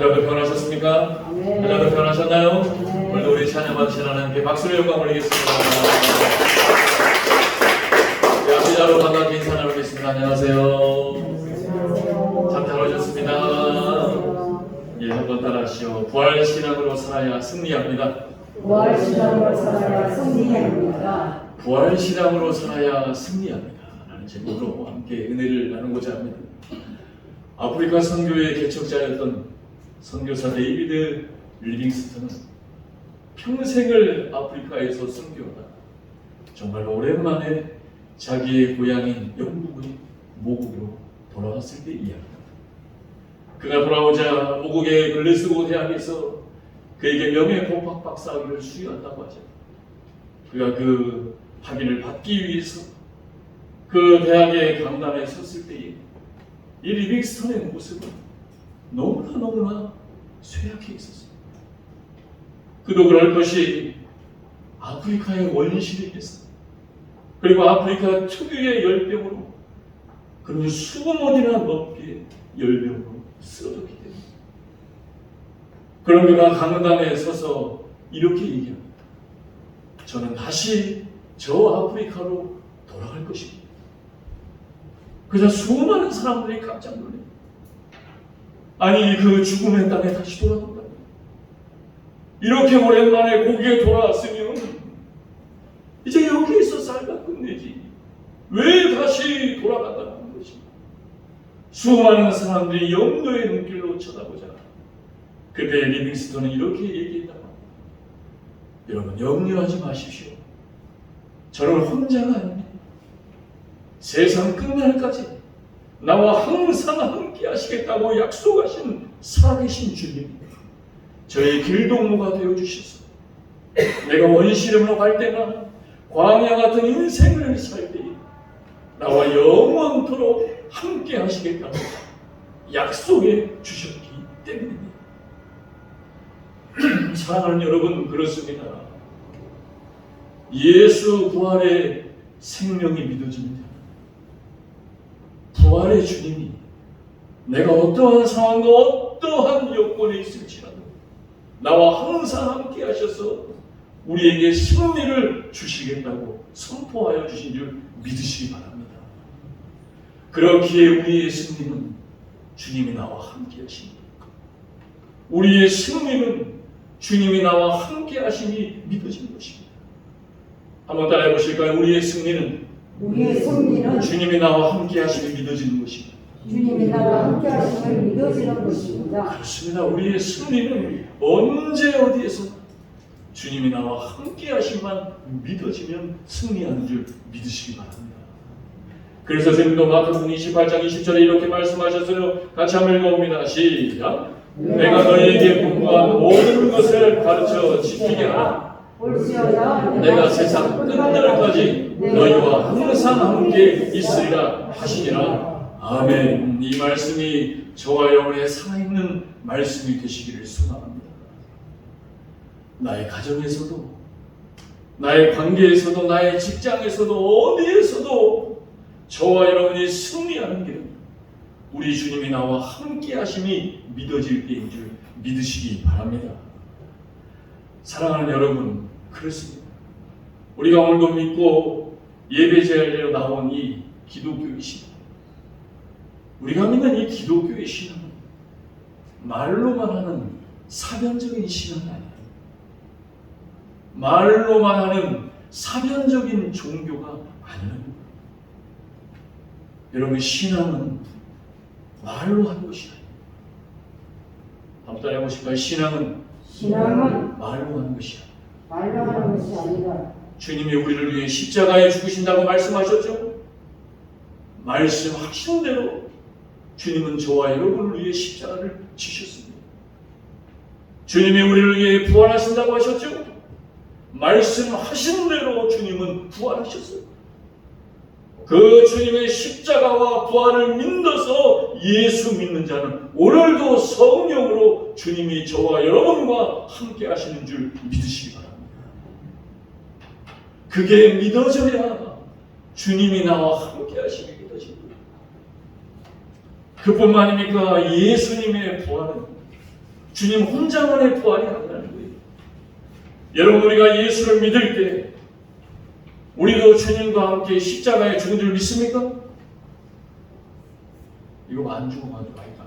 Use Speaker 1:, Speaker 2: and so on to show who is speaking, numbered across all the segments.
Speaker 1: 여러분 변하셨습니까?
Speaker 2: 네.
Speaker 1: 여러분 변하셨나요?
Speaker 2: 네.
Speaker 1: 오늘도 우리 찬양받으신 하나님께 박수를 영광 올리겠습니다. 네, 앞뒤자로 반갑게 인사 나누겠습니다. 안녕하세요. 참 잘 오셨습니다. 예, 한번 따라하시오. 부활신앙으로 살아야 승리합니다.
Speaker 2: 부활신앙으로 살아야 승리합니다.
Speaker 1: 부활신앙으로 살아야 승리합니다. 라는 제목으로 함께 은혜를 나누고자 합니다. 아프리카 선교의 개척자였던 선교사 데이비드 리빙스턴은 평생을 아프리카에서 선교하다 정말 오랜만에 자기의 고향인 영국의 모국으로 돌아왔을 때 이야기입니다. 그가 돌아오자 모국의 글래스고 대학에서 그에게 명예 법학 박사학위를 수여한다고 하죠. 그가 그 학위를 받기 위해서 그 대학의 강단에 섰을 때에 이 리빙스턴의 모습은 너무나 쇠약해 있었습니다. 그도 그럴 것이 아프리카의 원시력에서 그리고 아프리카 특유의 열병으로 그는 20번이나 넘게 열병으로 쓰러졌기 때문에 그런 그가 강단에 서서 이렇게 얘기합니다. 저는 다시 저 아프리카로 돌아갈 것입니다. 그저 수많은 사람들이 깜짝 놀래요. 아니 그 죽음의 땅에 다시 돌아간다. 이렇게 오랜만에 고기에 돌아왔으면 이제 여기에서 살다 끝내지. 왜 다시 돌아간다는 것이? 수많은 사람들이 염려의 눈길로 쳐다보자. 그때 리빙스턴은 이렇게 얘기했다. 여러분 염려하지 마십시오. 저는 혼자가 아닙니다. 세상 끝날까지 나와 항상 함께 하시겠다고 약속하신 살아계신 주님, 저의 길동무가 되어주셔서 내가 원시름으로 갈 때나 광야 같은 인생을 살 때에 나와 영원토록 함께 하시겠다고 약속해 주셨기 때문입니다. 사랑하는 여러분, 그렇습니다. 예수 부활의 생명이 믿어집니다. 부활의 주님이 내가 어떠한 상황과 어떠한 여건에 있을지라도 나와 항상 함께 하셔서 우리에게 승리를 주시겠다고 선포하여 주신 줄 믿으시기 바랍니다. 그렇기에 우리의 승리는 주님이 나와 함께 하십니다. 우리의 승리는 주님이 나와 함께 하심이 믿어진 것입니다. 한번 따라해 보실까요? 우리의 승리는 주님이 나와 함께 하심이 믿어지는 것입니다.
Speaker 2: 주님이 나와 함께 하심을 믿어지는 것입니다.
Speaker 1: 그렇습니다. 우리의 승리는 언제 어디에서 주님이 나와 함께 하심만 믿어지면 승리하는 줄 믿으시기 바랍니다. 그래서 주님도 마태복음 28장 20절에 이렇게 말씀하셨어요. 같이 한번 읽어봅니다. 시작. 내가 너희에게 분부한 모든 것을 가르쳐 지키게 하라. 내가 세상 끝날까지 너희와 항상 함께 있으리라 하시니라. 아멘. 이 말씀이 저와 여러분의 살아있는 말씀이 되시기를 소망합니다. 나의 가정에서도, 나의 관계에서도, 나의 직장에서도, 어디에서도 저와 여러분이 승리하는 길은 우리 주님이 나와 함께 하심이 믿어질 때인 줄 믿으시기 바랍니다. 사랑하는 여러분, 그렇습니다. 우리가 오늘도 믿고 예배 제하려 나온 이 기독교의 신앙, 우리가 믿는 이 기독교의 신앙은 말로만 하는 사변적인 신앙이 아니에요. 말로만 하는 사변적인 종교가 아니에요. 여러분, 신앙은 말로 하는 것이 아니에요. 한번 따라해 보실까요? 신앙은 말로 하는 것이 아니에요.
Speaker 2: 말로 하는 것이 아니라
Speaker 1: 주님이 우리를 위해 십자가에 죽으신다고 말씀하셨죠? 말씀하신 대로 주님은 저와 여러분을 위해 십자가를 지셨습니다. 주님이 우리를 위해 부활하신다고 하셨죠? 말씀하신 대로 주님은 부활하셨어요. 그 주님의 십자가와 부활을 믿어서 예수 믿는 자는 오늘도 성령으로 주님이 저와 여러분과 함께 하시는 줄 믿으시기 바랍니다. 그게 믿어져야 주님이 나와 함께 하시기 믿어집니다. 그뿐만 아닙니까? 예수님의 부활은 주님 혼자만의 부활이 아니라는 거예요. 여러분, 우리가 예수를 믿을 때 우리도 주님과 함께 십자가에 죽은 줄 믿습니까? 이거 안 죽어가지고 아이가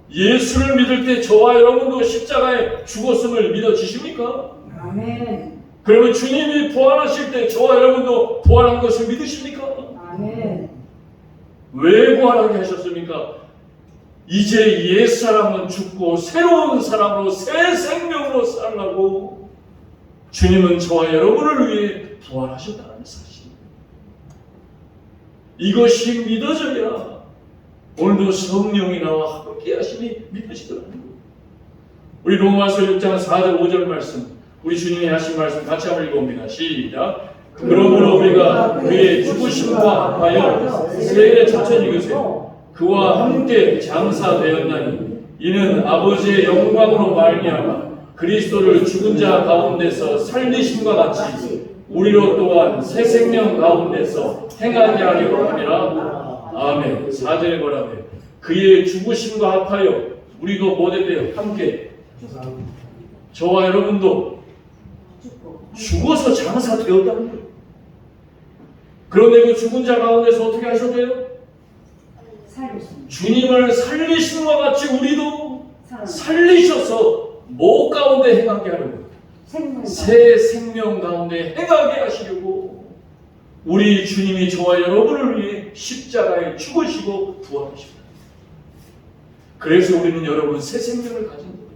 Speaker 1: 아니에요. 예수를 믿을 때 저와 여러분도 십자가에 죽었음을 믿어지십니까?
Speaker 2: 아멘.
Speaker 1: 그러면 주님이 부활하실 때 저와 여러분도 부활한 것을 믿으십니까?
Speaker 2: 아멘.
Speaker 1: 왜 부활하게 하셨습니까? 이제 옛사람은 죽고 새로운 사람으로 새 생명으로 살라고 주님은 저와 여러분을 위해 부활하셨다는 사실. 이것이 믿어져야 오늘도 성령이 나와 함께 하심이 믿어지더라고요. 우리 로마서 6장 4절 5절 말씀, 우리 주님이 하신 말씀 같이 한번 읽어봅니다. 시작. 그러므로 우리가 그의 죽으심과 하여 세례 천천히 읽으세요. 그와 함께 장사되었나니 이는 아버지의 영광으로 말미암아 그리스도를 죽은 자 가운데서 살리심과 같이 우리로 또한 새 생명 가운데서 행하게 하려 함이라. 아멘. 4절에 뭐라고요? 그의 죽으심과 합하여 우리도 뭐되대요? 함께. 저와 여러분도 죽어서 장사되었다는 거예요. 그런데 그 죽은 자 가운데서 어떻게 하셨대요? 주님을 살리심과 같이 우리도 살리셔서 뭐 가운데 행하게 하려고? 새 생명 가운데 행하게 하시려고 우리 주님이 저와 여러분을 위해 십자가에 죽으시고 부활하십니다. 그래서 우리는 여러분 새 생명을 가진 거예요.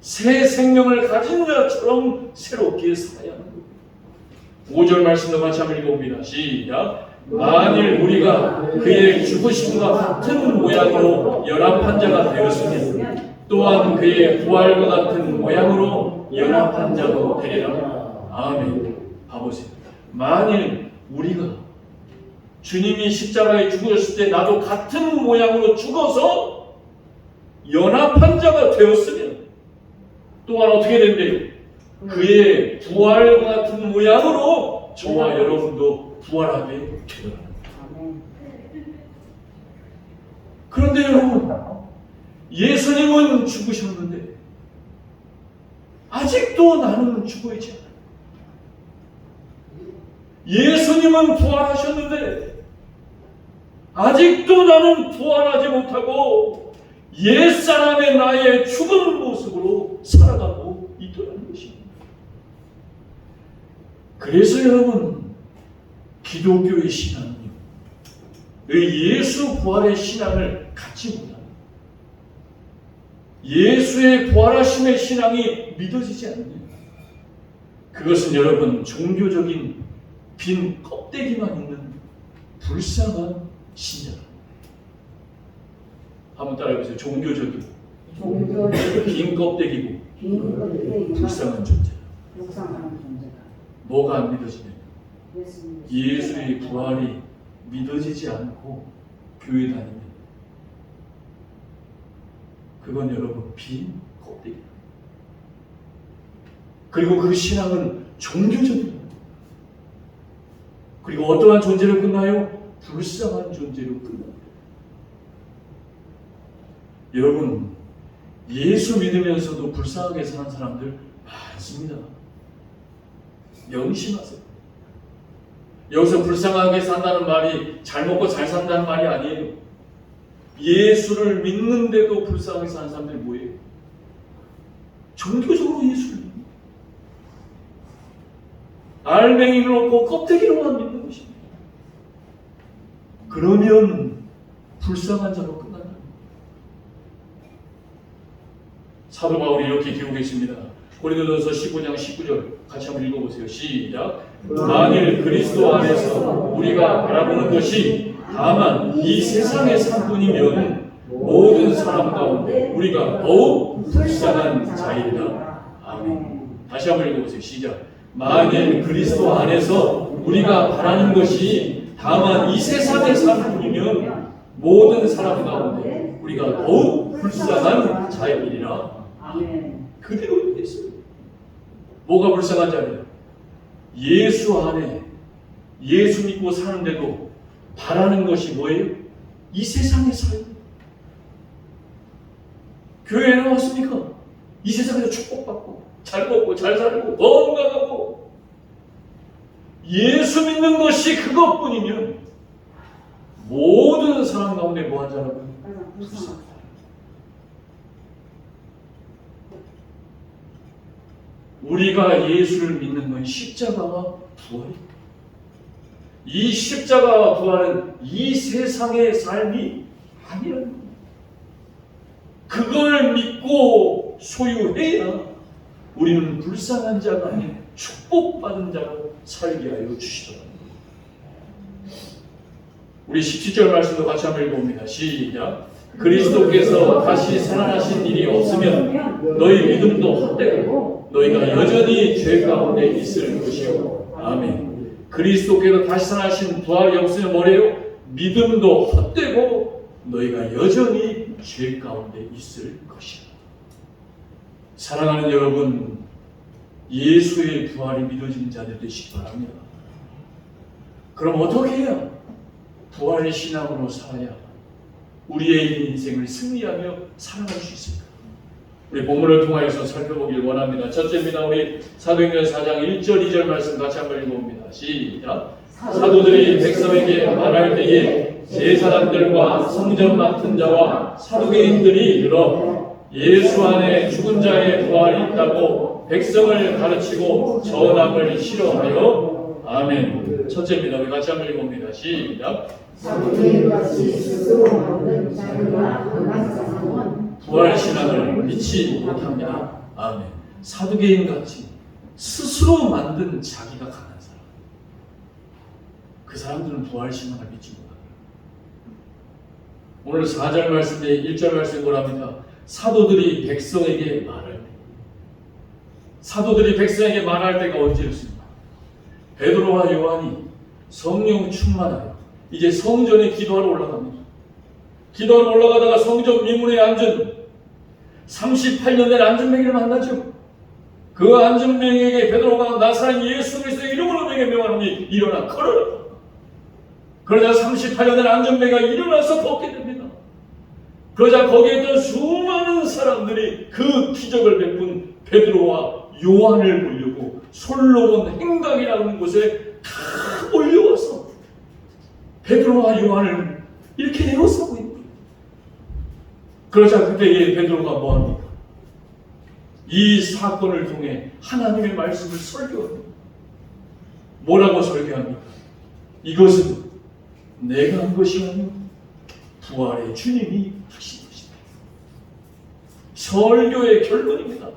Speaker 1: 새 생명을 가진 자처럼 새롭게 살아야 하는 거예요. 5절 말씀도 같이 한번 읽어봅니다. 시작. 만일 우리가 그의 죽으심과 같은 모양으로 연합한 자가 되었으면 또한 그의 부활과 같은 모양으로 연합한 자도 되리라. 아멘. 봐보세요. 만일 우리가 주님이 십자가에 죽으셨을 때 나도 같은 모양으로 죽어서 연합한 자가 되었으면 또한 어떻게 된대요? 그의 부활과 같은 모양으로 저와 여러분도 부활하게 되더라고요. 그런데 여러분, 예수님은 죽으셨는데 아직도 나는 죽어있지 않아요. 예수님은 부활하셨는데 아직도 나는 부활하지 못하고 옛사람의 나의 죽은 모습으로 살아가고 있더라는 것입니다. 그래서 여러분, 기독교의 신앙은요, 예수 부활의 신앙을 갖지 못합니다. 예수의 부활하심의 신앙이 믿어지지 않는, 그것은 여러분 종교적인 빈 껍데기만 있는 불쌍한 신자. 한번 따라해보세요. 종교적인 빈 껍데기고 불쌍한 존재. 뭐가 안 믿어지냐? 예수의 부활이 믿어지지 않고 교회 다니면 그건 여러분 빈 껍데기. 그리고 그 신앙은 종교적입니다. 그리고 어떠한 존재로 끝나요? 불쌍한 존재로 끝납니다. 여러분, 예수 믿으면서도 불쌍하게 사는 사람들 많습니다. 명심하세요. 여기서 불쌍하게 산다는 말이 잘 먹고 잘 산다는 말이 아니에요. 예수를 믿는데도 불쌍하게 사는 사람들이 뭐예요? 종교적으로 예수를 믿는, 알맹이를 놓고 껍데기로만 믿는 것입니다. 그러면 불쌍한 자로 끝난다. 사도 바울이 이렇게 기록했습니다. 고린도전서 15장 19절 같이 한번 읽어보세요. 시작. 만일 그리스도 안에서 우리가 바라보는 것이 다만 이 세상의 상뿐이면 모든 사람 가운데 우리가 더욱 불쌍한 자이다. 아멘. 다시 한번 읽어보세요. 시작. 만일 그리스도 안에서 우리가 바라는 것이 다만 이 세상의 상뿐이면 모든 사람 가운데 우리가 더욱 불쌍한 자이니라. 그대로 됐어요. 뭐가 불쌍한 자예요? 예수 안에 예수 믿고 사는데도 바라는 것이 뭐예요? 이 세상의 삶. 교회에 나왔습니까? 이 세상에서 축복받고 잘 먹고 잘 살고 건강하고 예수 믿는 것이 그것뿐이면 모든 사람 가운데 뭐한 자라고요? 불쌍하다. 우리가 예수를 믿는 건 십자가와 부활입니다. 이 십자가와 부활은 이 세상의 삶이 아니라는 겁니다. 그걸 믿고 소유해야 우리는 불쌍한 자가 아닌 축복받은 자로 살게 하여 주시더라고요. 우리 17절 말씀도 같이 한번 읽어봅니다. 시작. 그리스도께서 다시 살아나신 일이 없으면 너희 믿음도 헛되고 너희가 여전히 죄 가운데 있을 것이요. 아멘. 그리스도께서 다시 살아나신 부활이 없으면 뭐래요? 믿음도 헛되고 너희가 여전히 죄 가운데 있을 것이다. 사랑하는 여러분, 예수의 부활이 믿어지는 자들 되시기 바랍니다. 그럼 어떻게 해야 부활의 신앙으로 살아야 우리의 인생을 승리하며 살아갈 수 있을까? 우리 본문을 통하여서 살펴보길 원합니다. 첫째입니다. 우리 사도행전 4장 1절 2절 말씀 같이 한번 읽어봅니다. 시작. 사도들이 백성에게 말할 때에 제사장들과 성전 맡은 자와 사두개인들이 들어 예수 안에 죽은 자의 부활이 있다고 백성을 가르치고 전함을 싫어하여 아멘. 첫째입니다. 우리 같이 한번 읽어봅니다. 시작. 부활신앙을 믿지 못합니다. 아멘. 사두개인같이 스스로 만든 자기가 강한 사람, 그 사람들은 부활신앙을 믿지 못합니다. 오늘 4절 말씀에 1절 말씀에 뭐랍니까? 사도들이 백성에게 말할 때, 사도들이 백성에게 말할 때가 언제였습니까? 베드로와 요한이 성령 충만하여 이제 성전에 기도하러 올라갑니다. 기도하러 올라가다가 성전 미문에 앉은 38년 된 안전뱅이를 만나죠. 그 안전뱅이에게 베드로가 나사렛 예수 그리스도의 이름으로 내게 명하노니 일어나 걸어라. 그러자 38년 된 안전뱅이가 일어나서 걷게 됩니다. 그러자 거기에 있던 수많은 사람들이 그 기적을 베푼 베드로와 요한을 보려고 솔로몬 행각이라는 곳에 다 몰려와서 베드로와 요한을 이렇게 에워싸고 있는 거예요. 그러자 그때 베드로가 뭐합니까? 이 사건을 통해 하나님의 말씀을 설교합니다. 뭐라고 설교합니까? 이것은 내가 한 것이 아니오 부활의 주님이 하신 것이다. 설교의 결론입니다.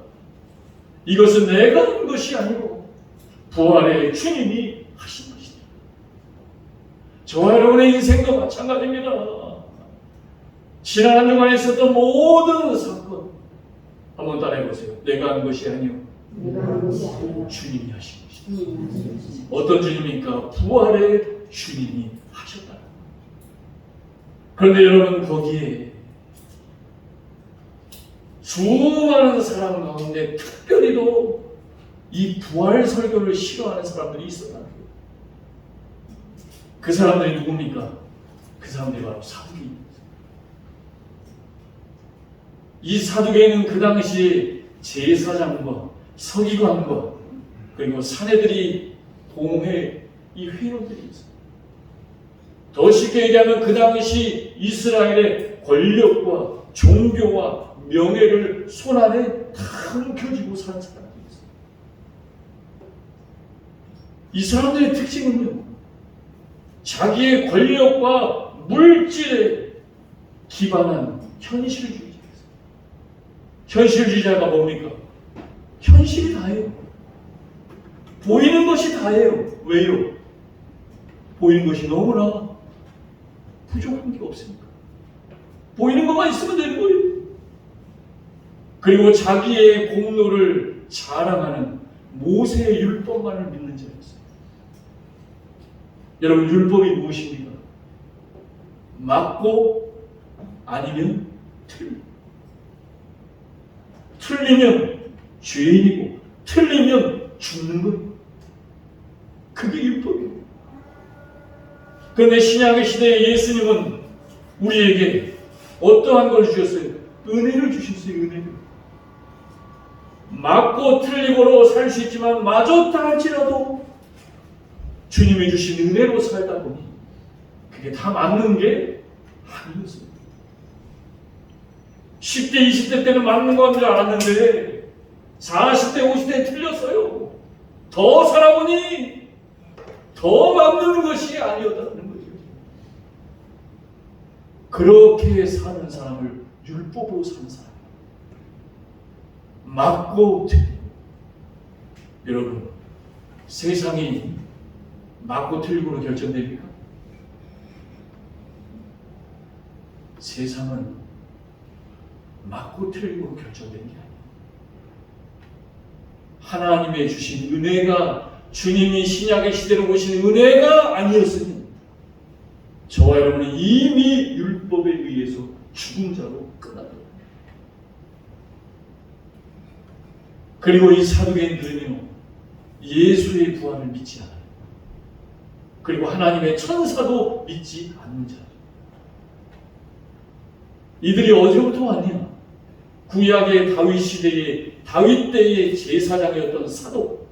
Speaker 1: 이것은 내가 한 것이 아니고 부활의 주님이 하신 것이다. 저와 여러분의 인생도 마찬가지입니다. 지난 한 주간에 있었던 모든 사건 한번 따라해보세요. 내가 한 것이 아니오 주님이 하신 것이다. 어떤 주님입니까? 부활의 주님이 하셨다. 그런데 여러분, 거기에 수많은 사람 가운데 특별히도 이 부활 설교를 싫어하는 사람들이 있었다. 그 사람들이 누굽니까? 그 사람들이 바로 사두개인입니다. 이 사두개인은 그 당시 제사장과 서기관과 그리고 사내들이 공회 이 회원들이 있어요. 더 쉽게 얘기하면 그 당시 이스라엘의 권력과 종교와 명예를 손안에 다 움켜쥐고 사는 사람들이 있어요. 이 사람들의 특징은요, 자기의 권력과 물질에 기반한 현실주의자였어요. 현실주의자가 뭡니까? 현실이 다예요. 보이는 것이 다예요. 왜요? 보이는 것이 너무나 부족한 게 없으니까. 보이는 것만 있으면 되는 거예요. 그리고 자기의 공로를 자랑하는 모세의 율법만을 믿는 자였어요. 여러분, 율법이 무엇입니까? 맞고 아니면 틀리면 죄인이고 틀리면 죽는 거예요. 그게 율법이에요. 그런데 신약의 시대에 예수님은 우리에게 어떠한 걸 주셨어요? 은혜를 주셨어요. 은혜를. 맞고 틀리고로 살 수 있지만 맞았다 할지라도 주님이 주신 은혜로 살다 보니 그게 다 맞는 게 아니었어요. 10대, 20대 때는 맞는 건 줄 알았는데 40대, 50대에 틀렸어요. 더 살아보니 더 맞는 것이 아니었다는 거죠. 그렇게 사는 사람을 율법으로 사는 사람, 맞고 틀리고. 여러분, 세상이 맞고 틀리고로 결정됩니까? 세상은 맞고 틀리고로 결정된 게 아니에요. 하나님의 주신 은혜가, 주님이 신약의 시대로 오신 은혜가 아니었으면 저와 여러분은 이미 율법에 의해서 죽은 자로 끝났다. 그리고 이 사두개인들은요, 예수의 부활을 믿지 않아요. 그리고 하나님의 천사도 믿지 않는 자예요. 이들이 어디로부터 왔냐? 구약의 다윗 시대의 다윗 때의 제사장이었던 사독.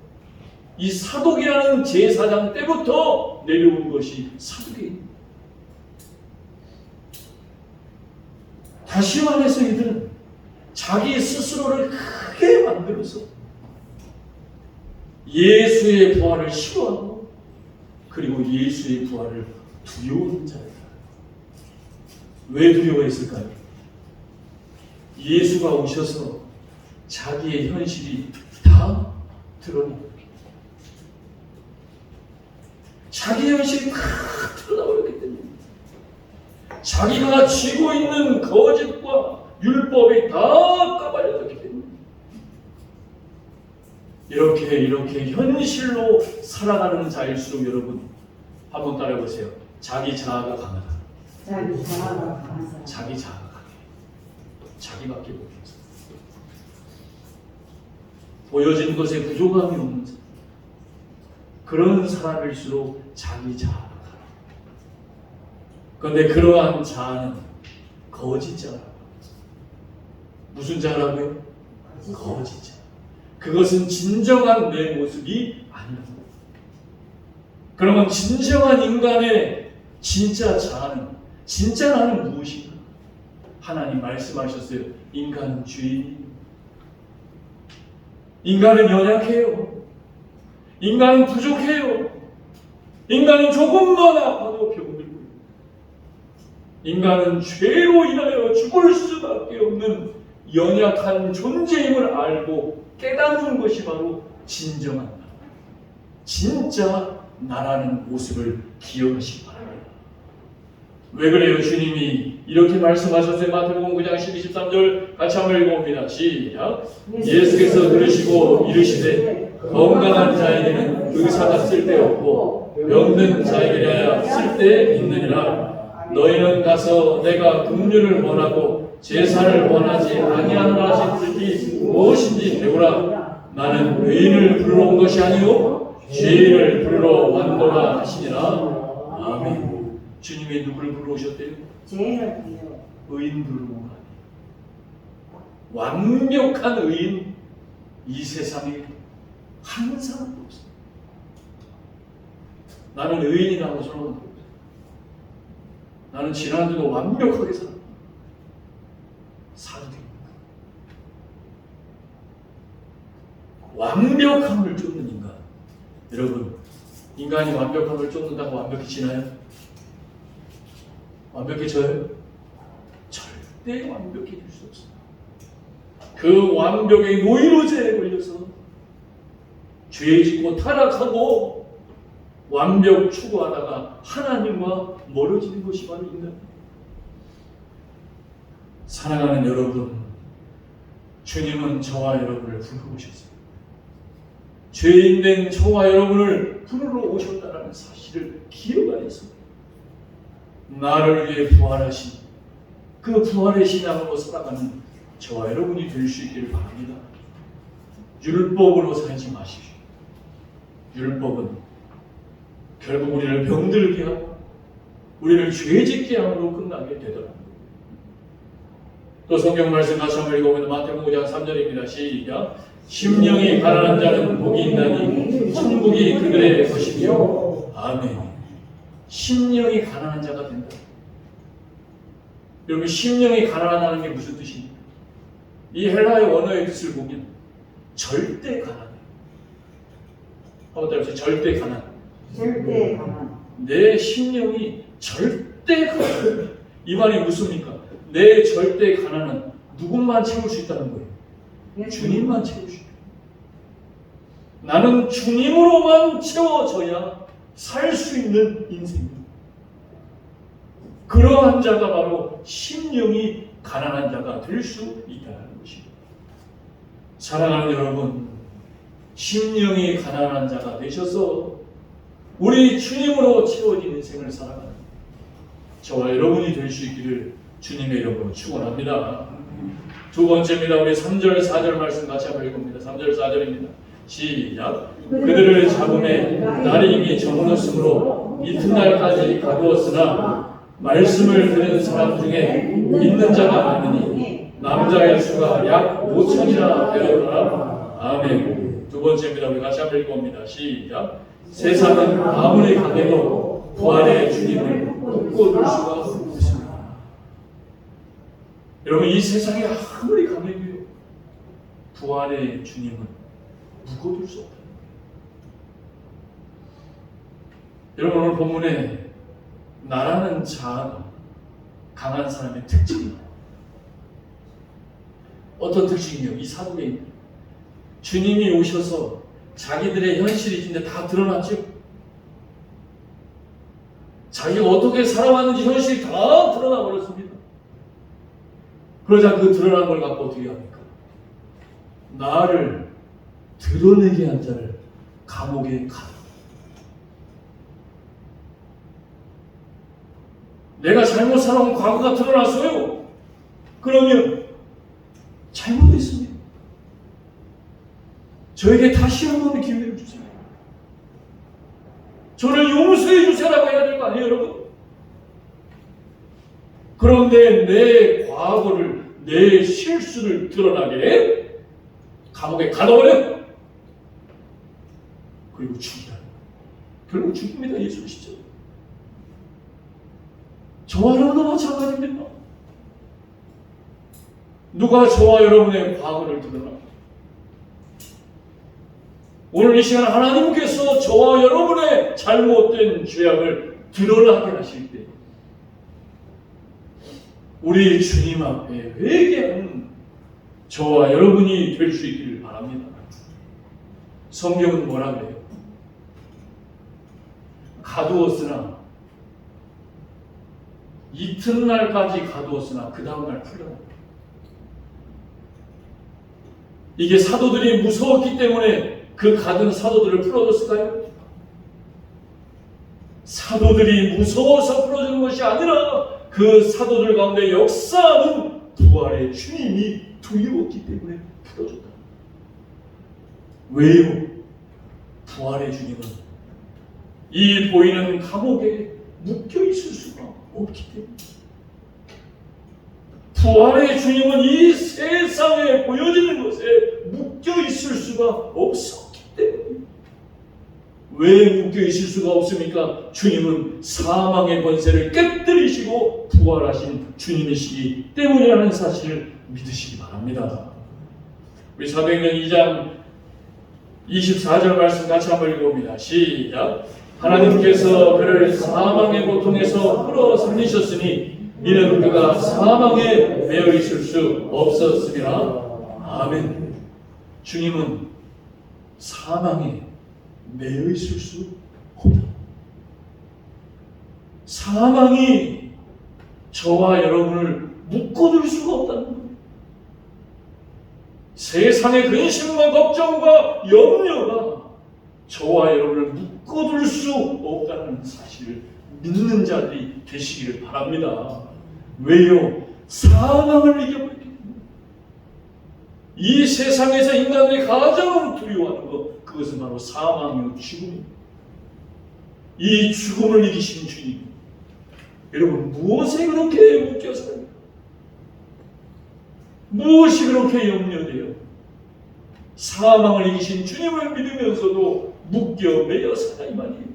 Speaker 1: 이 사독이라는 제사장 때부터 내려온 것이 사두개인. 다시 말해서 이들은 자기 스스로를 크게 만들어서 예수의 부활을 싫어하고 그리고 예수의 부활을 두려워하는 자였다. 왜 두려워했을까요? 예수가 오셔서 자기의 현실이 다 드러납니다. 자기의 현실이 다 드러나버렸기 때문에 자기가 쥐고 있는 거짓과 율법이 다 까발려졌기 때문에 이렇게 현실로 살아가는 자일수록 여러분 한번 따라해보세요. 자기 자아가 강하다.
Speaker 2: 자기 자아가 강하다.
Speaker 1: 자기 자아가 강해. 자기밖에 못해서 보여진 것에 부족함이 없는 사람. 그런 사람일수록 자기 자아가 강해. 그런데 그러한 자아는 거짓 자아라고. 무슨 자라고요? 거짓 자. 그것은 진정한 내 모습이 아니라고. 그러면 진정한 인간의 진짜 자아는, 진짜 나는 무엇인가? 하나님 말씀하셨어요. 인간은 죄인입니다. 인간은 연약해요. 인간은 부족해요. 인간은 조금만 아파도 병들고, 인간은 죄로 인하여 죽을 수밖에 없는 연약한 존재임을 알고 깨닫는 것이 바로 진정한 나, 진짜 나라는 모습을 기억하시기 바랍니다. 왜 그래요? 주님이 이렇게 말씀하셨어요. 마태복음 9장 12, 13절 같이 한번 읽어봅니다. 시작. 예수께서 들으시고 이르시되 건강한 자에게는 의사가 쓸데없고 병든 자에게야 쓸데있느니라. 너희는 가서 내가 긍휼을 원하고 제사를 원하지 아니하노라 하신 뜻이 무엇인지 배우라. 나는 의인을 부르러 온 것이 아니요 죄인을 부르러 왔노라 하시니라. 아멘. 주님이 누구를 부르러 오셨대요?
Speaker 2: 죄인을 부르러.
Speaker 1: 의인 부르러 온 거 아니에요. 완벽한 의인 이 세상에 한 사람도 없어요. 나는 의인이라고 저러는 거예요. 나는 지난주도 완벽하게 살았다. 사도입니다. 완벽함을 쫓는 인간. 여러분, 인간이 완벽함을 쫓는다고 완벽해지나요? 완벽해져요? 절대 완벽해질 수 없습니다. 그 완벽의 노이로제에 걸려서 죄 짓고 타락하고 완벽 추구하다가 하나님과 멀어지는 것이 바로 인간입니다. 사랑하는 여러분, 주님은 저와 여러분을 부르러 오셨어요. 죄인된 저와 여러분을 부르러 오셨다는 사실을 기억하여서 나를 위해 부활하신 그 부활의 신앙으로 살아가는 저와 여러분이 될 수 있기를 바랍니다. 율법으로 살지 마십시오. 율법은 결국 우리를 병들게 하고 우리를 죄짓게 함으로 끝나게 되더라고요. 또 성경 말씀 같이 한번 읽어보면 마태복음 5장 3절입니다. 시작. 심령이 가난한 자는 복이 있나니 천국이 그들의 것이며. 아멘. 심령이 가난한 자가 된다. 여러분, 심령이 가난하다는 게 무슨 뜻입니까? 이 헬라의 원어의 뜻을 보면 절대 가난해. 한번 따라해보세요. 절대 가난.
Speaker 2: 절대 가난.
Speaker 1: 내 심령이 절대 가난해. 이 말이 무슨입니까? 내 절대 가난은 누구만 채울 수 있다는 거예요. 주님만 채울 수 있다. 나는 주님으로만 채워져야 살 수 있는 인생입니다. 그러한 자가 바로 심령이 가난한 자가 될 수 있다는 것입니다. 사랑하는 여러분, 심령이 가난한 자가 되셔서 우리 주님으로 채워진 인생을 살아가는 저와 여러분이 될 수 있기를 주님의 이름으로 축원합니다. 두 번째입니다. 우리 3절 4절 말씀 같이 한번 읽어봅니다. 3절 4절입니다. 시작. 그들을 잡음에 날이 이미 저물었으므로 이튿날까지 가두었으나 말씀을 들은 사람 중에 믿는 자가 많으니 남자의 수가 약 5천이나 되었더라. 아멘. 두 번째입니다. 우리 같이 한번 읽어봅니다. 시작. 세상은 아무리 강해도 부활의 주님을 묶어둘 수가 없습니다. 여러분, 이 세상이 아무리 강해도요, 부활의 주님은 묶어둘 수 없다. 여러분, 오늘 본문에 나라는 자아가 강한 사람의 특징입니다. 어떤 특징이요? 이 사도에 주님이 오셔서 자기들의 현실이 진짜 다 드러났죠. 자기가 어떻게 살아왔는지 현실이 다 드러나 버렸습니다. 그러자 그 드러난 걸 갖고 어떻게 합니까? 나를 드러내게 한 자를 감옥에 가둬. 내가 잘못 살아온 과거가 드러났어요. 그러면 잘못했습니다. 저에게 다시 한번 기회를 주세요. 저를 용서해 주세요라고 해야 될 거 아니에요, 여러분? 그런데 내 과거를, 내 실수를 드러나게 감옥에 가둬버려. 그리고 죽이라. 결국 죽입니다, 예수시죠. 저와 여러분도 마찬가지입니다. 누가 저와 여러분의 과거를 드러나? 오늘 이 시간 하나님께서 저와 여러분의 잘못된 죄악을 드러나게 하실 때 우리 주님 앞에 회개하는 저와 여러분이 될 수 있기를 바랍니다. 성경은 뭐라 그래요? 가두었으나 이튿날까지 가두었으나 그 다음날 풀려납니다. 이게 사도들이 무서웠기 때문에 그 가둔 사도들을 풀어줬을까요? 사도들이 무서워서 풀어주는 것이 아니라 그 사도들 가운데 역사하는 부활의 주님이 두려웠기 때문에 풀어줬다. 왜요? 부활의 주님은 이 보이는 감옥에 묶여 있을 수가 없기 때문에. 부활의 주님은 이 세상에 보여지는 것에 묶여 있을 수가 없었기 때문에. 왜 묶여 있을 수가 없습니까? 주님은 사망의 권세를 깨뜨리시고 부활하신 주님이시기 때문이라는 사실을 믿으시기 바랍니다. 우리 사도행전 2장 24절 말씀 같이 한번 읽어봅니다. 시작. 하나님께서 그를 사망의 고통에서 끌어 살리셨으니 이는 그가 사망에 매여 있을 수 없었습니다. 아멘. 주님은 사망에 매여 있을 수 없다. 사망이 저와 여러분을 묶어둘 수가 없다는 거예요. 세상의 근심과 걱정과 염려가 저와 여러분을 묶어둘 수 없다는 사실을 믿는 자들이 되시기를 바랍니다. 왜요? 사망을 이겨버렸기 때문에. 이 세상에서 인간들이 가장 두려워하는 것, 그것은 바로 사망이요, 죽음입니다. 이 죽음을 이기신 주님, 여러분 무엇에 그렇게 묶여 살아요? 무엇이 그렇게 염려돼요? 사망을 이기신 주님을 믿으면서도 묶여 매여 살아 이 말이에요.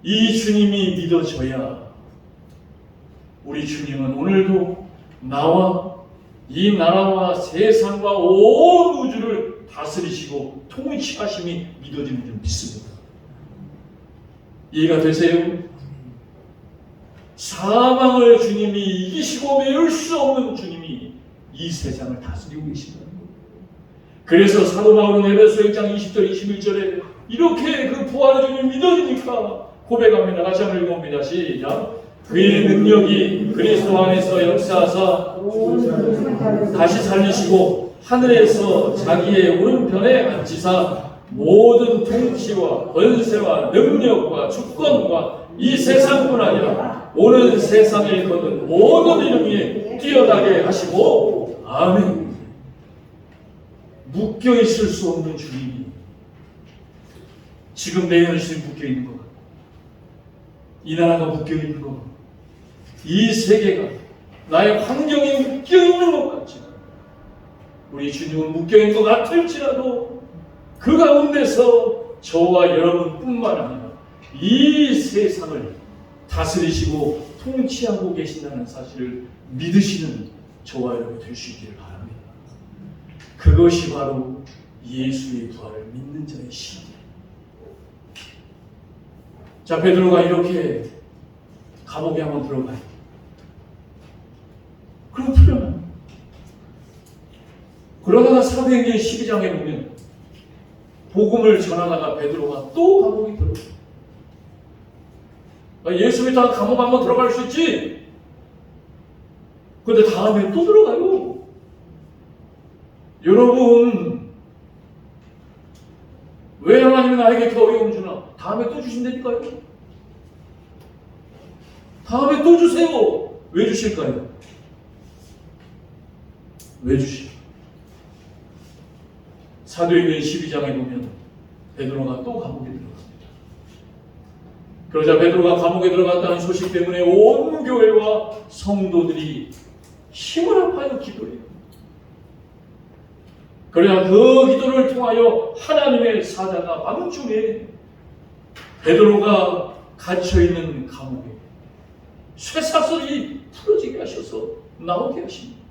Speaker 1: 이 주님이 믿어져야 우리 주님은 오늘도 나와 이 나라와 세상과 온 우주를 다스리시고 통치하심이 믿어지는 줄 믿습니다. 이해가 되세요? 사망을 주님이 이기시고 메울 수 없는 주님이 이 세상을 다스리고 계신다는 거예요. 그래서 사도 바울은 에베소 1장 20절 21절에 이렇게 그 부활의 주님 믿어지니까 고백합니다. 같이 한번 읽어봅니다. 시작. 그의 능력이 그리스도 안에서 역사하사 다시 살리시고 하늘에서 자기의 오른편에 앉히사 모든 통치와 권세와 능력과 주권과 이 세상뿐 아니라 오는 세상에 거는 모든 이름 위에 뛰어나게 하시고 아멘. 묶여있을 수 없는 주님이 지금 내 현실에 묶여있는 것, 이 나라가 묶여있는 것, 이 세계가 나의 환경에 묶여있는 것 같지만 우리 주님은 묶여있는 것 같을지라도 그 가운데서 저와 여러분뿐만 아니라 이 세상을 다스리시고 통치하고 계신다는 사실을 믿으시는 저와 여러분 될 수 있기를 바랍니다. 그것이 바로 예수의 부활을 믿는 자의 신이에요. 자, 베드로가 이렇게 감옥에 한번 들어가요. 그럼 풀려나요. 그러다가 사도행전 12장에 보면 복음을 전하다가 베드로가 또 감옥에 들어가요. 예수 믿다가 감옥 한번 들어갈 수 있지. 근데 다음에 또 들어가요. 여러분, 왜 하나님이 나에게 이렇게 어려움 주나? 다음에 또 주신다니까요. 다음에 또 주세요. 왜 주실까요? 왜 주실까요? 사도행전 12장에 보면 베드로가 또 감옥에 들어갑니다. 그러자 베드로가 감옥에 들어갔다는 소식 때문에 온 교회와 성도들이 힘을 합하여 기도해요. 그러자 그 기도를 통하여 하나님의 사자가 밤중에 베드로가 갇혀있는 감옥에 쇠사슬이 풀어지게 하셔서 나오게 하십니다.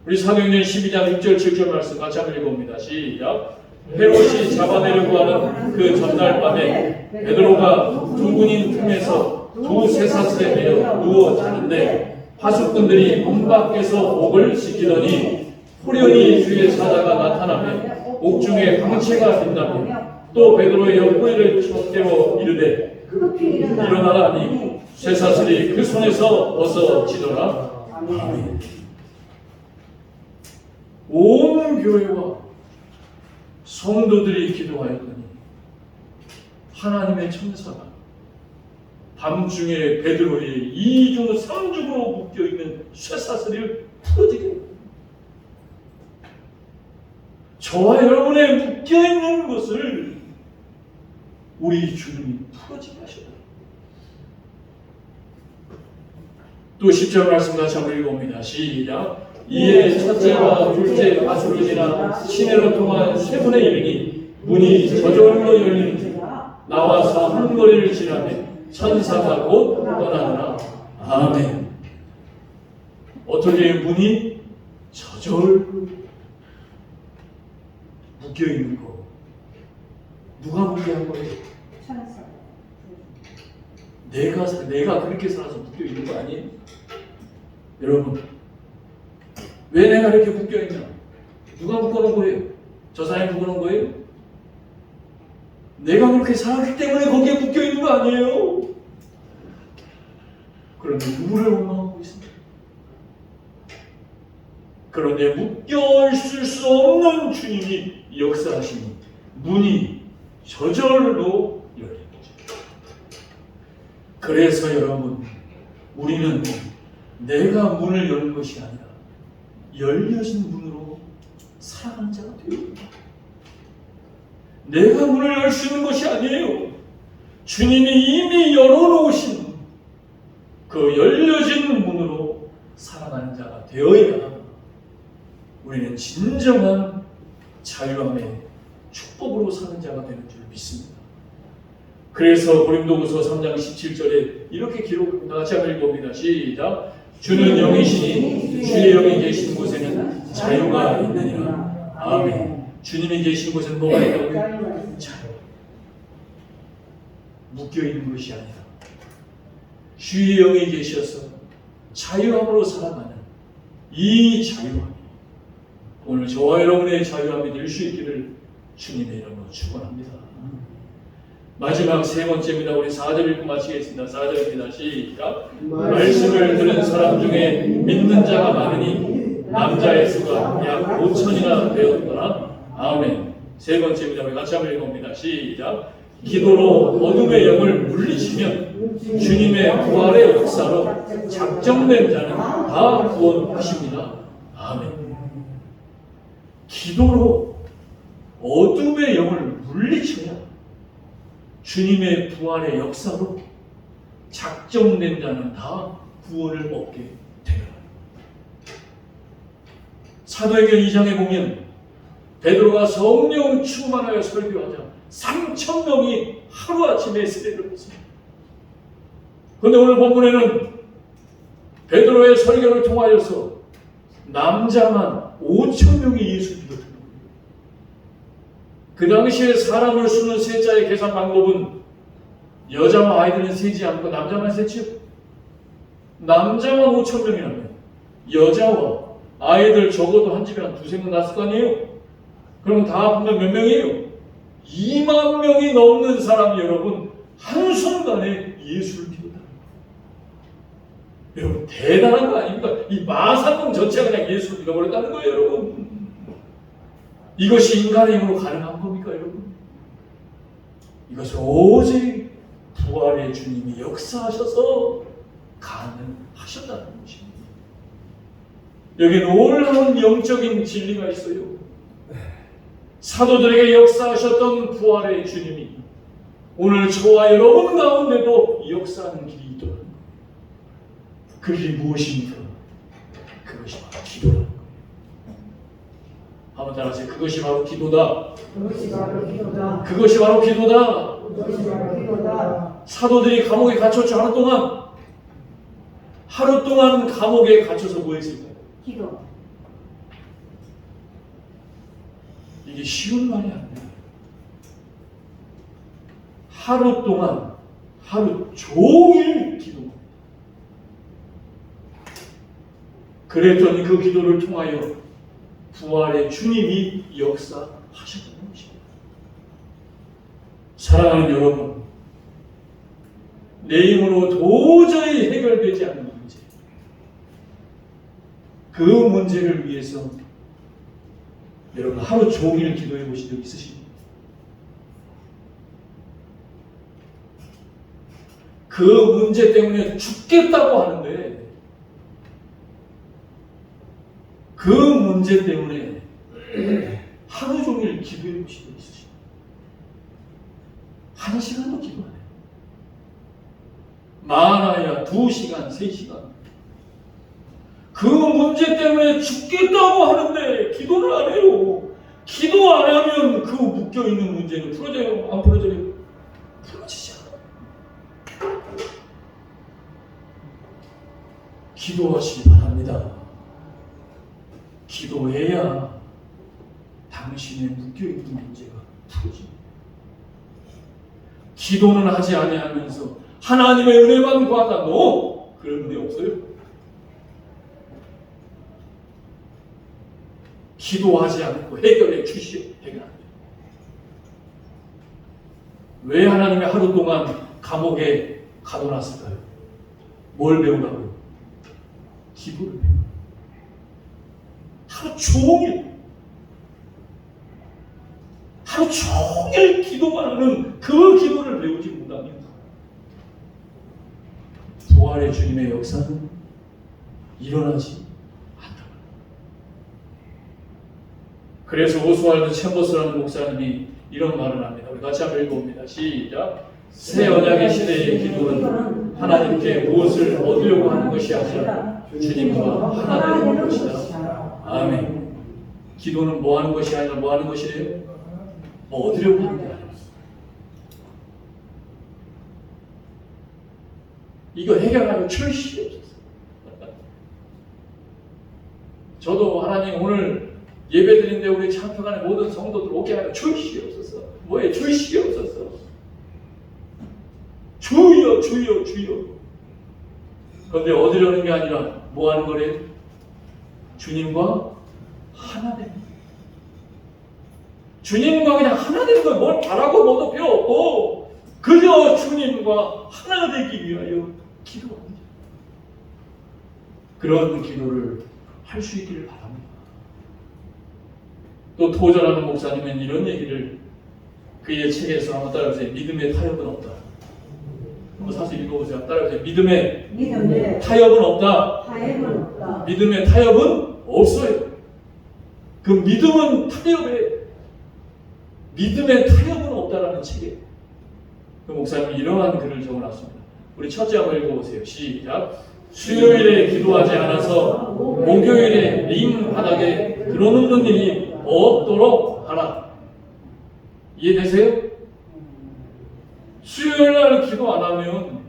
Speaker 1: 우리 사도행전 12장 6절 7절 말씀 같이 한번 읽어봅니다. 시작. 헤롯이 잡아내려고 하는 그 전날 밤에 베드로가 두 군인 틈에서 두 쇠사슬에 매여 누워 자는데 파수꾼들이 문 밖에서 목을 지키더니 호련히 주의 사자가 나타나며 옥중에 광채가 빈다며 또 베드로의 옆구리를 쳤대어 이르되 일어나라 하니 쇠사슬이 그 손에서 벗어지더라. 아멘. 온 교회와 성도들이 기도하였더니 하나님의 천사가 밤중에 베드로의 이중 삼중으로 묶여있는 쇠사슬을 풀어지게 합니다. 저와 여러분의 묶여있는 것을 우리 주님이 풀어지게 하셨다. 또 10절 말씀 같이 한번 읽어봅니다. 시작. 이에 첫째와 둘째 가수로 지나 시내로 통한 세 분에 이르니 문이 저절로 열리니 나와서 한 거리를 지나며 천사가 곧 떠나더라. 아멘. 어떻게 문이 저절로 묶여있는 거 누가 묶여한 거예요? 내가 그렇게 살아서 묶여있는 거 아니에요? 여러분, 왜 내가 이렇게 묶여있냐? 누가 묶어놓은 거예요? 저 사람이 묶어놓은 거예요? 내가 그렇게 살았기 때문에 거기에 묶여있는 거 아니에요? 그런데 누구를 원망하고 있습니까? 그런데 묶여있을 수 없는 주님이 역사하시니 문이 저절로 열린 거죠. 그래서 여러분, 우리는 내가 문을 여는 것이 아니라 열려진 문으로 살아가는 자가 되어야 합니다. 내가 문을 열 수 있는 것이 아니에요. 주님이 이미 열어놓으신 그 열려진 문으로 살아가는 자가 되어야 우리는 진정한 자유함의 축복으로 사는 자가 되는 줄 믿습니다. 그래서 고린도후서 3장 17절에 이렇게 기록합니다. 같이 한번 읽어봅니다. 시작. 주는 영이시니 주의 영이 계신 곳에는 자유가 있느니라. 아멘. 주님이 계신 곳에는 뭐가 있다고요? 자유. 묶여있는 것이 아니라 주의 영이 계셔서 자유함으로 살아가는 이 자유함이 오늘 저와 여러분의 자유함이 될 수 있기를 주님의 이름으로 축원합니다. 마지막 세 번째입니다. 우리 4절 읽고 마치겠습니다. 4절입니다. 시작. 말씀을 들은 사람 중에 믿는 자가 많으니 남자의 수가 약 5천이나 되었더라. 아멘. 세 번째입니다. 우리 같이 한번 읽어봅니다. 시작. 기도로 어둠의 영을 물리치면 주님의 부활의 역사로 작정된 자는 다 구원하십니다. 아멘. 기도로 어둠의 영을 물리쳐야 주님의 부활의 역사로 작정된 자는 다 구원을 얻게 되더라. 사도행전 2장에 보면 베드로가 성령 충만하여 설교하자 3,000명이 하루아침에 세례를 받습니다. 그런데 오늘 본문에는 베드로의 설교를 통하여서 남자만 5,000명이 예수 믿었습니다. 그 당시에 사람을 수는 세자의 계산 방법은 여자와 아이들은 세지 않고 남자만 세지요. 남자만 5,000명이라면 여자와 아이들 적어도 한 집에 한 두세 명 났을 거 아니에요? 그럼 다 합하면 몇 명이에요? 2만 명이 넘는 사람이 여러분 한순간에 예수를 믿었다. 여러분 대단한 거 아닙니까? 이 마산동 전체가 그냥 예수를 믿어버렸다는 거예요, 여러분. 이것이 인간의 힘으로 가능한 겁니까, 여러분? 이것은 오직 부활의 주님이 역사하셔서 가능하셨다는 것입니다. 여기 놀라운 영적인 진리가 있어요. 사도들에게 역사하셨던 부활의 주님이 오늘 저와 여러분 가운데도 역사하는 길이 있더라는 거예요. 그 길이 무엇입니까? 그것이 바로 기도라는 거예요. 한번 따라하세요. 그것이 바로 기도다.
Speaker 2: 그것이 바로 기도다.
Speaker 1: 그것이 바로 기도다.
Speaker 2: 그것이 바로 기도다.
Speaker 1: 사도들이 감옥에 갇혔죠. 하루 동안 감옥에 갇혀서 뭐 했을까요?
Speaker 2: 기도.
Speaker 1: 이게 쉬운 말이 안 돼요. 하루 동안 하루 종일 기도. 그랬더니 그 기도를 통하여 부활의 주님이 역사하셨다는 것입니다. 사랑하는 여러분, 내 힘으로 도저히 해결되지 않는 문제, 그 문제를 위해서 여러분 하루 종일 기도해 보신 적 있으십니까? 그 문제 때문에 죽겠다고 하는데 그 문제 때문에 하루 종일 기도해 보신 적 있으십니까? 1시간도 기도 안 해요. 많아야 2시간, 3시간. 그 문제 때문에 죽겠다고 하는데 기도를 안 해요. 기도 안 하면 그 묶여있는 문제는 풀어져요? 안 풀어져요? 풀어지지 않아요. 기도하시기 바랍니다. 기도해야 당신의 묶여있는 문제가 풀어집니다. 기도는 하지 아니하면서 하나님의 은혜만 구한다. 너 그런 은혜 없어요. 기도하지 않고 해결해 주시오. 해결 안 돼요. 왜 하나님이 하루 동안 감옥에 가둬놨을까요? 뭘 배우라고요? 기도를 배우라고요. 하루 종일 기도만 하는 그 기도를 배우지 못하면 부활의 주님의 역사는 일어나지 않다. 그래서 오스왈드 챔버스라는 목사님이 이런 말을 합니다. 우리 같이 한번 읽어봅니다. 시작. 새 언약의 시대의 기도는 하나님께 무엇을 얻으려고 하는 것이 아니라 주님과 하나 되는 것이다.
Speaker 2: 것이다.
Speaker 1: 아멘. 기도는 뭐 하는 것이 아니라 뭐 하는 것이래요? 얻으려고 하는 게 아니라. 이거 해결하면 철시 없었어요. 저도 하나님 오늘 예배 드린데 우리 참석하는 모든 성도들 오게 하면 철시 없었어. 뭐에 철시 없었어. 주여 주여 주여. 그런데 얻으려는 게 아니라 뭐 하는 거래요? 주님과 하나 되는 거예요. 주님과 그냥 하나 되는 거예요. 뭘 바라고 뭐도 필요 없고 그저 주님과 하나 되기 위하여 기도합니다. 그런 기도를 할 수 있기를 바랍니다. 또 도전하는 목사님은 이런 얘기를 그의 책에서 한번 따라해보세요. 믿음의 타협은 없다. 한번 사서 읽어보세요. 따라해보세요. 믿음의 타협은 없다. 믿음의 타협은 없어요. 그 믿음은 타협에 믿음의 타협은 없다라는 책에 그 목사님이 이러한 글을 적어놨습니다. 우리 첫째 한번 읽어보세요. 시작. 수요일에 기도하지 않아서 목요일에 링 바닥에 들어눕는 일이 없도록 하라. 이해되세요? 수요일날 기도 안 하면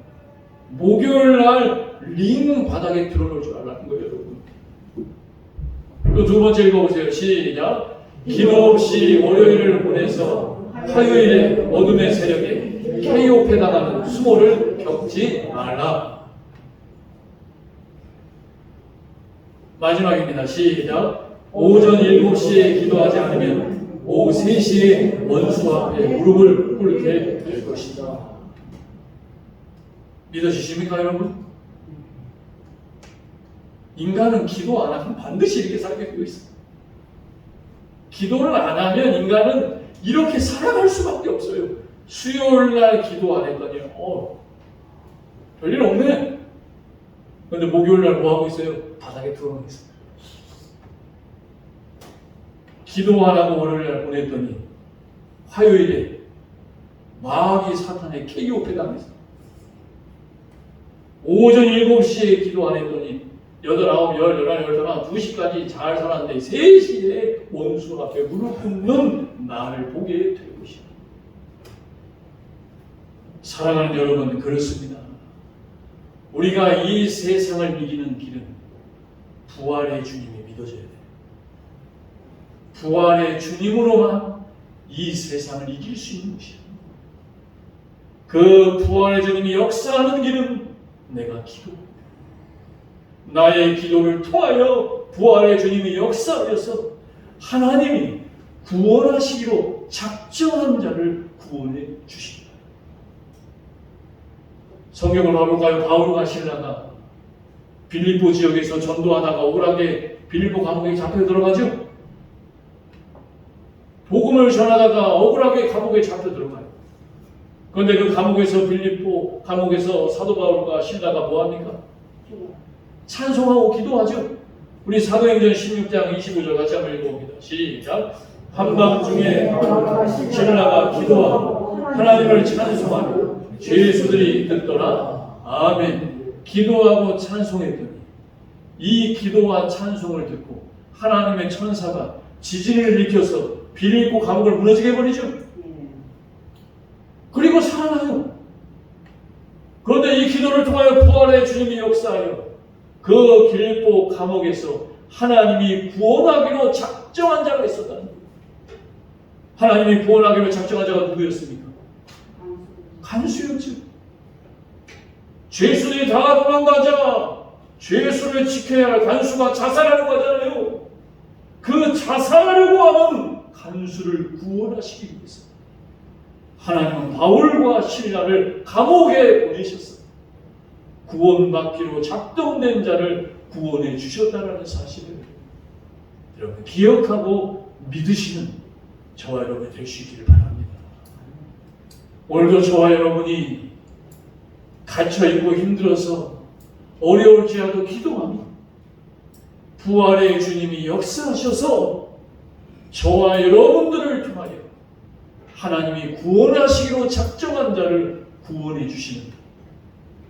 Speaker 1: 목요일날 링 바닥에 들어놓을 줄 알라는 거예요, 여러분. 또 두 번째 읽어보세요. 시작. 기도 없이 월요일을 보내서 화요일에 어둠의 세력에 KO패당하는 수모를 겪지 말라. 마지막입니다. 시작. 오전 7시에 기도하지 않으면 오후 3시에 원수 앞에 무릎을 꿇게 될 것이다. 믿어주십니까, 여러분? 인간은 기도 안 하면 반드시 이렇게 살게 되어 있습니다. 기도를 안 하면 인간은 이렇게 살아갈 수밖에 없어요. 수요일날 기도 안 했더니 별일 없네. 그런데 목요일날 뭐 하고 있어요? 바닥에 들어놓고 있습니다. 기도 안 하고 월요일날 보냈더니 화요일에 마귀 사탄의 KO패 당했어요. 오전 7시에 기도 안 했더니 8, 9, 10, 11, 12, 2시까지 잘 살았는데 3시에 원수 앞에 무릎 꿇는 나를 보게 될 것이다. 사랑하는 여러분, 그렇습니다. 우리가 이 세상을 이기는 길은 부활의 주님이 믿어져야 돼요. 부활의 주님으로만 이 세상을 이길 수 있는 것이에요. 그 부활의 주님이 역사하는 길은 내가 기도합니다. 나의 기도를 통하여 부활의 주님이 역사하여서 하나님이 구원하시기로 작정한 자를 구원해 주십니다. 성경을 봐볼까요? 바울과 실라가 빌립보 지역에서 전도하다가 억울하게 빌립보 감옥에 잡혀 들어가죠. 복음을 전하다가 억울하게 감옥에 잡혀 들어가요. 그런데 그 감옥에서 빌립보 감옥에서 사도 바울과 실라가 뭐합니까? 찬송하고 기도하죠. 우리 사도행전 16장 25절 같이 한번 읽어봅니다. 시작. 한밤중에 실라가 기도하고 하나님을 찬송하며 죄수들이 듣더라. 아멘. 기도하고 찬송했더니 이 기도와 찬송을 듣고 하나님의 천사가 지진을 일으켜서 빌립보 감옥을 무너지게 해버리죠. 그리고 살아나요. 그런데 이 기도를 통하여 부활의 주님이 역사하여 그 빌립보 감옥에서 하나님이 구원하기로 작정한 자가 있었다는 거예요. 하나님이 구원하기로 작정한 자가 누구였습니까? 간수였죠. 죄수들이 다 도망가자 죄수를 지켜야 할 간수가 자살하려고 하잖아요. 그 자살하려고 하는 간수를 구원하시기 위해서 하나님은 바울과 실라를 감옥에 보내셨어요. 구원받기로 작정된 자를 구원해 주셨다는 사실을 여러분 기억하고 믿으시는 저와 여러분이 될 수 있기를 바랍니다. 오늘도 저와 여러분이 갇혀있고 힘들어서 어려울지라도 기도하며 부활의 주님이 역사하셔서 저와 여러분들을 통하여 하나님이 구원하시기로 작정한 자를 구원해 주시는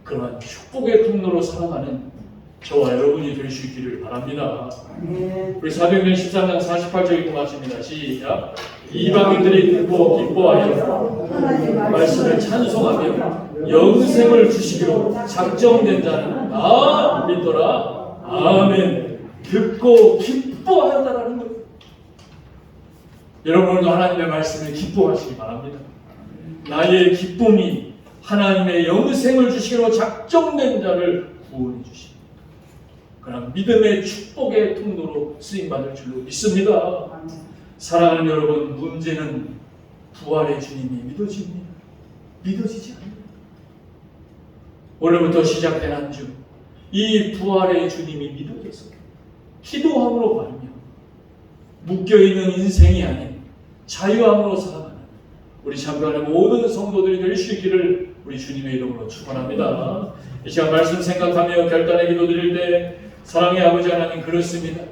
Speaker 1: 그러한 축복의 통로로 살아가는 저와 여러분이 될 수 있기를 바랍니다.
Speaker 2: 아멘.
Speaker 1: 우리 사도행전 13장 48절 읽고 마칩니다. 시작. 이방인들이 듣고 기뻐하여
Speaker 2: 하나님
Speaker 1: 말씀을 찬송하며 영생을 주시기로 작정된 자는 다 믿더라. 아멘. 듣고 기뻐한다라는 것. 여러분도 하나님의 말씀을 기뻐하시기 바랍니다. 나의 기쁨이 하나님의 영생을 주시기로 작정된 자를 구원해 주십니다. 그럼 믿음의 축복의 통로로 쓰임받을 줄로 믿습니다. 사랑하는 여러분, 문제는 부활의 주님이 믿어집니다. 믿어지지 않습니다. 오늘부터 시작된 한 주, 이 부활의 주님이 믿어져서 기도함으로 말며 묶여있는 인생이 아닌 자유함으로 살아가는 우리 참교환의 모든 성도들이 될 수 있기를 우리 주님의 이름으로 축원합니다. 이 시간 말씀 생각하며 결단의 기도 드릴 때 사랑의 아버지 하나님, 그렇습니다.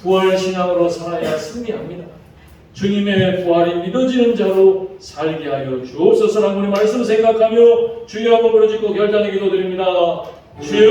Speaker 1: 부활신앙으로 살아야 승리합니다. 주님의 부활이 믿어지는 자로 살게 하여 주옵소서라고 우리 말씀 생각하며 주여 한번 부르짖고 결단의 기도 드립니다. 주여